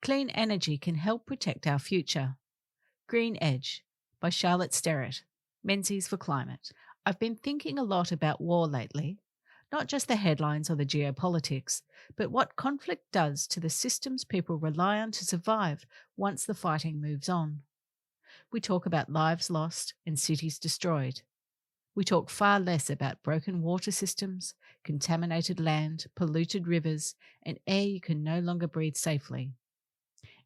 Clean energy can help protect our future. Green Edge by Charlotte Sterrett, Menzies for Climate. I've been thinking a lot about war lately, not just the headlines or the geopolitics, but what conflict does to the systems people rely on to survive once the fighting moves on. We talk about lives lost and cities destroyed. We talk far less about broken water systems, contaminated land, polluted rivers, and air you can no longer breathe safely.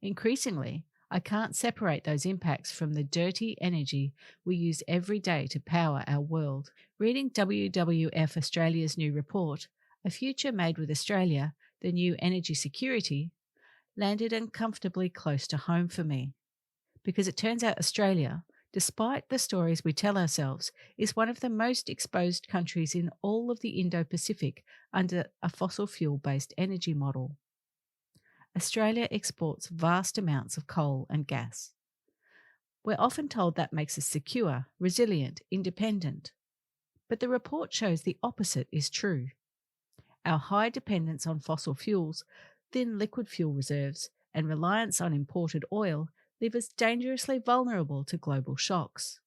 Increasingly, I can't separate those impacts from the dirty energy we use every day to power our world. Reading WWF Australia's new report, A Future Made with Australia, the New Energy Security, landed uncomfortably close to home for me. Because it turns out Australia, despite the stories we tell ourselves, is one of the most exposed countries in all of the Indo-Pacific under a fossil fuel-based energy model. Australia exports vast amounts of coal and gas. We're often told that makes us secure, resilient, independent. But the report shows the opposite is true. Our high dependence on fossil fuels, thin liquid fuel reserves, and reliance on imported oil leave us dangerously vulnerable to global shocks.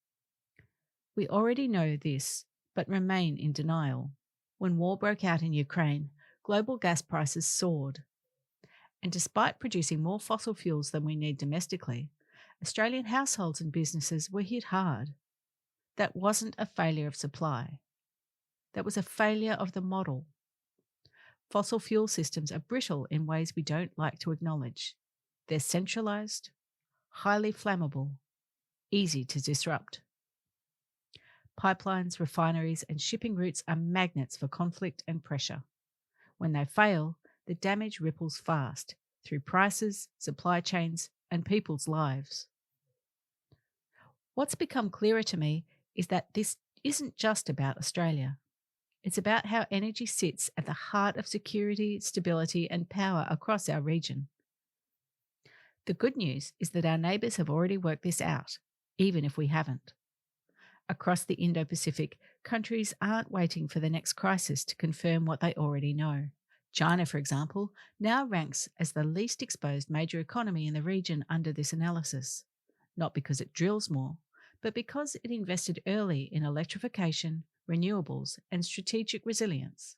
We already know this, but remain in denial. When war broke out in Ukraine, global gas prices soared. And despite producing more fossil fuels than we need domestically, Australian households and businesses were hit hard. That wasn't a failure of supply. That was a failure of the model. Fossil fuel systems are brittle in ways we don't like to acknowledge. They're centralised, highly flammable, easy to disrupt. Pipelines, refineries, and shipping routes are magnets for conflict and pressure. When they fail, the damage ripples fast through prices, supply chains, and people's lives. What's become clearer to me is that this isn't just about Australia. It's about how energy sits at the heart of security, stability, and power across our region. The good news is that our neighbours have already worked this out, even if we haven't. Across the Indo-Pacific, countries aren't waiting for the next crisis to confirm what they already know. China, for example, now ranks as the least exposed major economy in the region under this analysis, not because it drills more, but because it invested early in electrification, renewables, and strategic resilience.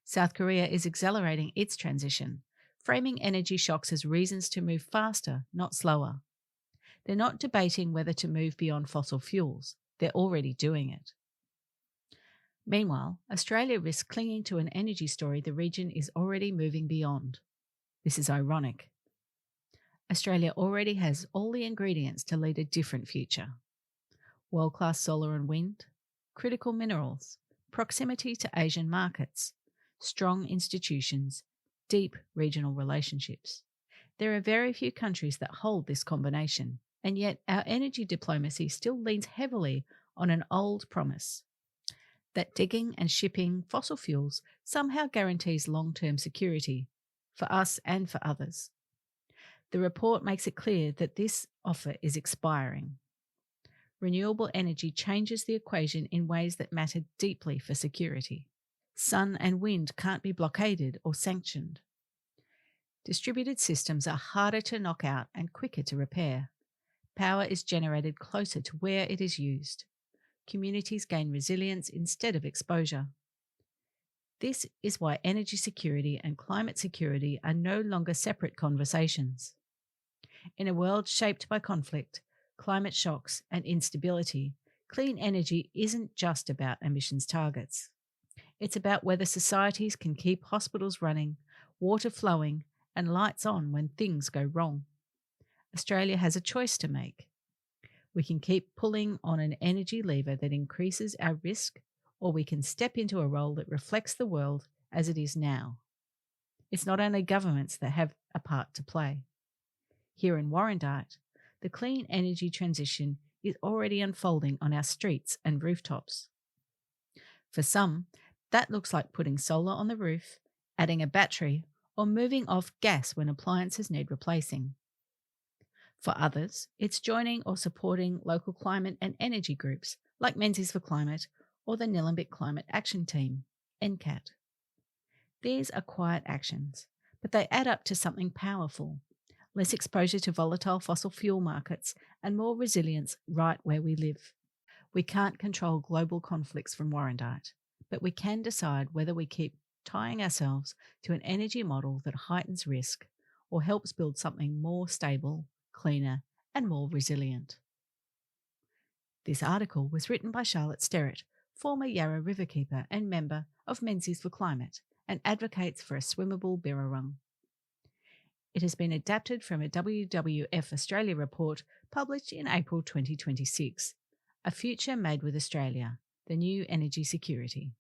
South Korea is accelerating its transition, framing energy shocks as reasons to move faster, not slower. They're not debating whether to move beyond fossil fuels, they're already doing it. Meanwhile, Australia risks clinging to an energy story the region is already moving beyond. This is ironic. Australia already has all the ingredients to lead a different future. World-class solar and wind, critical minerals, proximity to Asian markets, strong institutions, deep regional relationships. There are very few countries that hold this combination, and yet our energy diplomacy still leans heavily on an old promise that digging and shipping fossil fuels somehow guarantees long-term security for us and for others. The report makes it clear that this offer is expiring. Renewable energy changes the equation in ways that matter deeply for security. Sun and wind can't be blockaded or sanctioned. Distributed systems are harder to knock out and quicker to repair. Power is generated closer to where it is used. Communities gain resilience instead of exposure. This is why energy security and climate security are no longer separate conversations. In a world shaped by conflict, climate shocks, and instability, clean energy isn't just about emissions targets. It's about whether societies can keep hospitals running, water flowing, and lights on when things go wrong. Australia has a choice to make. We can keep pulling on an energy lever that increases our risk, or we can step into a role that reflects the world as it is now. It's not only governments that have a part to play. Here in Warrandyte, the clean energy transition is already unfolding on our streets and rooftops. For some, that looks like putting solar on the roof, adding a battery, or moving off gas when appliances need replacing. For others, it's joining or supporting local climate and energy groups like Menzies for Climate or the Nillumbik Climate Action Team, NCAT. These are quiet actions, but they add up to something powerful. less exposure to volatile fossil fuel markets, and more resilience right where we live. We can't control global conflicts from Warrandyte, but we can decide whether we keep tying ourselves to an energy model that heightens risk or helps build something more stable, cleaner, and more resilient. This article was written by Charlotte Sterrett, former Yarra riverkeeper and member of Menzies for Climate, and advocates for a swimmable Birrarung. It has been adapted from a WWF Australia report published in April 2026, A Future Made with Australia, the New Energy Security.